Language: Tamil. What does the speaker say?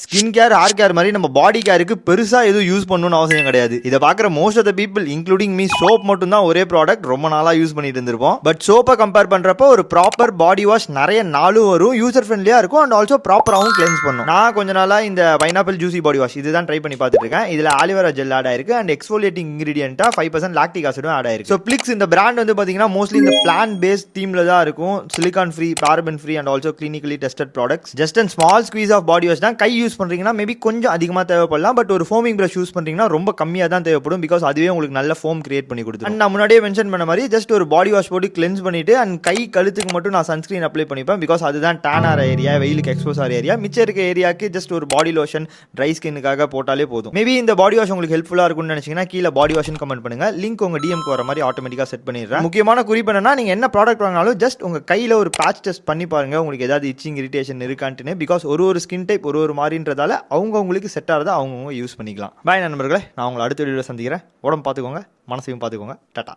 ஸ்கின் கேர் ஹேர் கேர் மாதிரி நம்ம பாடி கேருக்கு பெருசா எதுவும் யூஸ் பண்ணணும்னு அவசியம் கிடையாது. இதை பார்க்குற most of the people including me soap மட்டும் தான் ஒரே ப்ராடக்ட் ரொம்ப நாளா யூஸ் பண்ணிட்டு இருந்திருப்போம். பட் சோப்பை கம்பேர் பண்றப்போ ஒரு ப்ராப்பர் பாடி வாஷ் நிறைய நாளும் வரும், யூசர் ஃப்ரெண்ட்லியா இருக்கும் அண்ட் ஆல்சோ ப்ராப்பராகவும் கிளென்ஸ் பண்ணும். நான் கொஞ்ச நாளா இந்த பைனாப்பிள் ஜூசி பாடி வாஷ் இதுதான் ட்ரை பண்ணி பார்த்துட்டு இருக்கேன். இதுல ஆலிவேரா ஜெல் ஆட் ஆயிருக்கு அண்ட் எக்ஸ்ஃபோலியேட்டிங் இன்கிரீடியன்ட்டா 5% லாக்டிக் ஆசிடும் ஆட் ஆயிருக்கு. ஸோ பிளிக்ஸ் இந்த பிராண்ட் வந்து பாத்தீங்கன்னா மோஸ்ட்லி இந்த பிளான் பேஸ்ட் தீம்ல தான் இருக்கும். Silicone free, paraben free and also clinically tested products. Just and small squeeze of body wash தான். கை யூஸ் பண்றீங்கன்னா மேபி கொஞ்சம் அதிகமாக தேவைப்படலாம். பட் ஒரு ஃபோமிங் பிரஷ் யூஸ் பண்றீங்கன்னா ரொம்ப கம்மியாக தான் தேவைப்படும். பிகாஸ் அதுவே உங்களுக்கு நல்ல ஃபோம் கிரியேட் பண்ணி கொடுத்துரும். அண்ட் நான் முன்னாடியே மென்ஷன் பண்ண மாதிரி ஜஸ்ட் ஒரு பாடி வாஷ் போட்டு கிளென்ஸ் பண்ணிட்டு அண்ட் கை கழுத்துக்கு மட்டும் நான் சன்ஸ்கிரீன் அப்ளை பண்ணிப்பேன். பிகாஸ் அதுதான் டேன் ஆகிற ஏரியா, வெயிலுக்கு எக்ஸ்போஸ் ஆகிற ஏரியா. மிச்சம் இருக்க ஏரியாவுக்கு ஜஸ்ட் ஒரு பாடி லோஷன் ட்ரை ஸ்கின்னுக்காக போட்டாலே போதும். மேபி இந்த பாடி வாஷ் உங்களுக்கு ஹெல்ப்ஃபுல்லாக இருக்கும்னு நினைச்சீங்கன்னா கீழே பாடி வாஷ் கமெண்ட் பண்ணுங்க. லிங்க் உங்க டிஎம்க்கு வர மாதிரி ஆட்டோமேட்டிக்காக செட் பண்ணிடுறேன். முக்கியமான குறிப்பு என்னன்னா, நீங்க என்ன ப்ராடக்ட் வாங்கினாலும் ஜஸ்ட் உங்க கையில ஒரு பேட்ச் டெஸ்ட் பண்ணி பாருங்க உங்களுக்கு ஏதாவது இச்சிங் இரிட்டேஷன் இருக்கான்ட்டுன்னு. பிகாஸ் ஒரு ஸ்கின் டைப் ஒரு மாதிரின்றதால அவங்க உங்களுக்கு செட் ஆகிறத அவங்க யூஸ் பண்ணிக்கலாம். பாய் நண்பர்களே, நான் உங்களை அடுத்த வீடியோவில் சந்திக்கிறேன். உடம்பு பார்த்துக்கோங்க, மனசையும் பார்த்துக்கோங்க. டாடா.